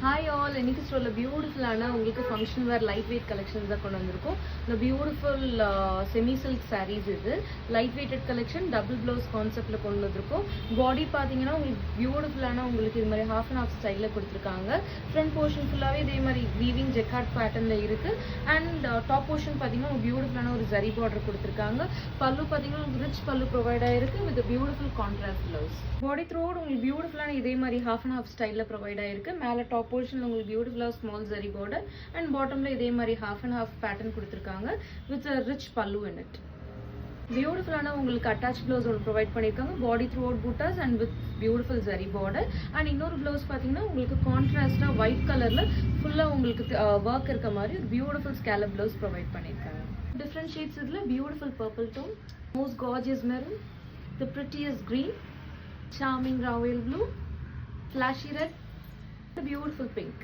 Hi all, இன்னைக்கு ஸ்டோர்ல பியூட்டிஃபுல்லான உங்களுக்கு function wear light weight collections தான் கொண்டு வந்திருக்கோம். இந்த பியூட்டிஃபுல் செமி சில்க் சாரீஸ் இது light weighted collection double blouse கான்செப்ட்ல கொண்டு வந்திருக்கோம். பாடி பார்த்தீங்கன்னா உங்களுக்கு பியூட்டிஃபுல்லான உங்களுக்கு இது மாதிரி ஹாஃப் அண்ட் ஹாஃப் ஸ்டைலில் கொடுத்துருக்காங்க. ஃப்ரண்ட் போர்ஷன் ஃபுல்லாகவே இதே மாதிரி வீவிங் ஜெக்கார்ட் பேட்டர்ன்ல இருக்கு. அண்ட் டாப் போர்ஷன் பார்த்தீங்கன்னா ஒரு பியூட்டிஃபுல்லான ஒரு ஜரி பார்டர் கொடுத்துருக்காங்க. பல்லு பார்த்தீங்கன்னா உங்களுக்கு ரிச் பல்லு ப்ரொவைட் ஆயிருக்கு with beautiful contrast blouse. Body throat உங்களுக்கு பியூட்டிஃபுல்லான இதே மாதிரி ஹாஃப் அண்ட் ஹாஃப் ஸ்டைலில் ப்ரொவைட் ஆயிருக்கு. மேலே டாப் போர்ஷன் உங்களுக்கு பியூட்டிஃபுல்லாக ஸ்மால் ஜரி பார்டர் அண்ட் பாட்டம்ல இதே மாதிரி ஹாஃப் அண்ட் ஹாஃப் பேட்டர்ன் கொடுத்துருக்காங்க வித் ரிச் பல்லு இன் இட். பியூட்டிஃபுல்லான உங்களுக்கு அட்டாச் ப்ளவுஸ் ஒன்று ப்ரொவைட் பண்ணியிருக்காங்க. பாடி through out buttas and with beautiful zari border. And இன்னொரு ப்ளவுஸ் பார்த்தீங்கன்னா உங்களுக்கு கான்ட்ராஸ்டாக ஒயிட் கலரில் ஃபுல்லாக உங்களுக்கு ஒர்க் இருக்க மாதிரி ஒரு பியூட்டிஃபுல் ஸ்கேலப் ப்ளவுஸ் ப்ரொவைட் பண்ணியிருக்காங்க. டிஃப்ரெண்ட் ஷேட்ஸ் இதில் beautiful purple tone, most gorgeous maroon, the prettiest green, charming royal blue, flashy red, the beautiful pink.